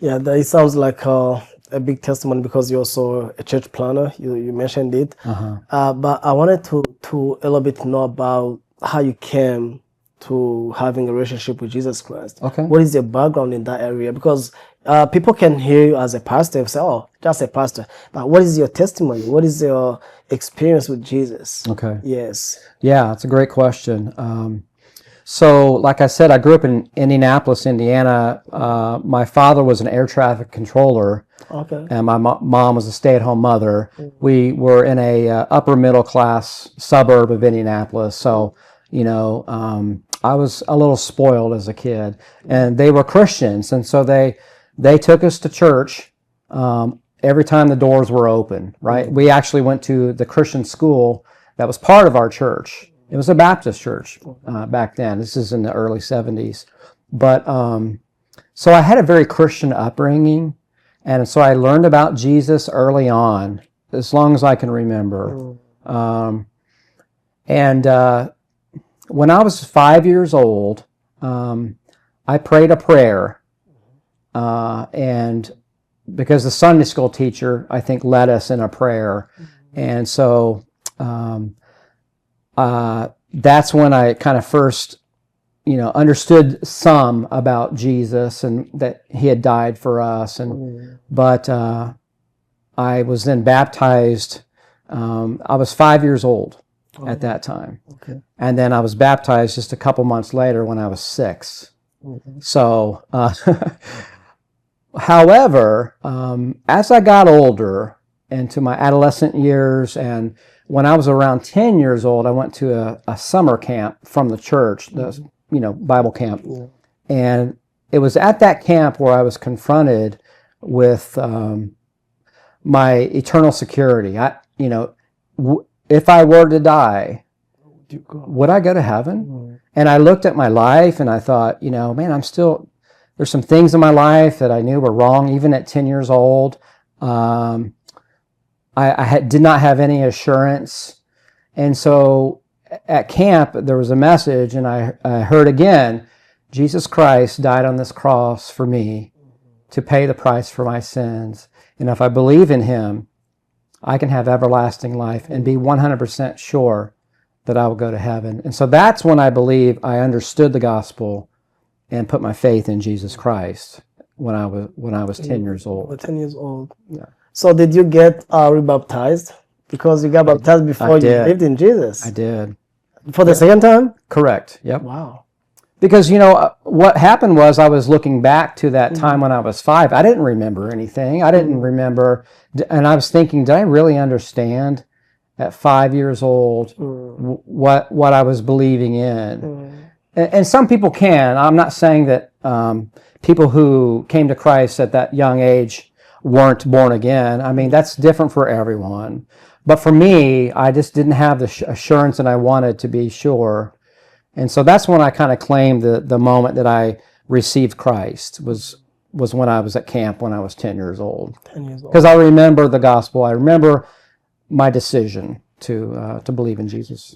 Yeah, it sounds like a big testimony because you're also a church planner. You mentioned it. But I wanted to a little bit know about how you came to having a relationship with Jesus Christ. Okay. What is your background in that area? Because people can hear you as a pastor and say, "Oh, just a pastor." But what is your testimony? What is your experience with Jesus? Okay. Yes. Yeah, it's a great question. So, like I said, I grew up in Indianapolis, Indiana. My father was an air traffic controller, Okay. and my mom was a stay-at-home mother. We were in a upper middle class suburb of Indianapolis, so I was a little spoiled as a kid. And they were Christians, and so they took us to church every time the doors were open. Right? We actually went to the Christian school that was part of our church. It was a Baptist church back then. This is in the early 70s. But so I had a very Christian upbringing. And so I learned about Jesus early on, as long as I can remember. When I was 5 years old, I prayed a prayer. And because the Sunday school teacher, I think, led us in a prayer. And so that's when I kind of first, understood some about Jesus and that he had died for us. But I was then baptized. I was 5 years old at that time. Okay. And then I was baptized just a couple months later when I was 6. So, however, as I got older into my adolescent years, and when I was around 10 years old, I went to a summer camp from the church, the Bible camp. And it was at that camp where I was confronted with my eternal security. If I were to die, would I go to heaven? And I looked at my life and I thought, man, there's some things in my life that I knew were wrong, even at 10 years old. I did not have any assurance. And so at camp, there was a message, and I heard again, Jesus Christ died on this cross for me to pay the price for my sins. And if I believe in him, I can have everlasting life and be 100% sure that I will go to heaven. And so that's when I believe I understood the gospel and put my faith in Jesus Christ when I was 10 years old. 10 years old. Yeah. So did you get rebaptized? Because you got baptized before you believed in Jesus. I did. For the second time? Correct. Yep. Wow. Because, what happened was I was looking back to that time when I was 5. I didn't remember anything. I didn't remember. And I was thinking, did I really understand at 5 years old what I was believing in? And some people can. I'm not saying that people who came to Christ at that young age weren't born again. I mean, that's different for everyone. But for me, I just didn't have the assurance that I wanted to be sure. And so that's when I kind of claimed the moment that I received Christ was when I was at camp when I was 10 years old. 10 years old. Because I remember the gospel. I remember my decision to believe in Jesus.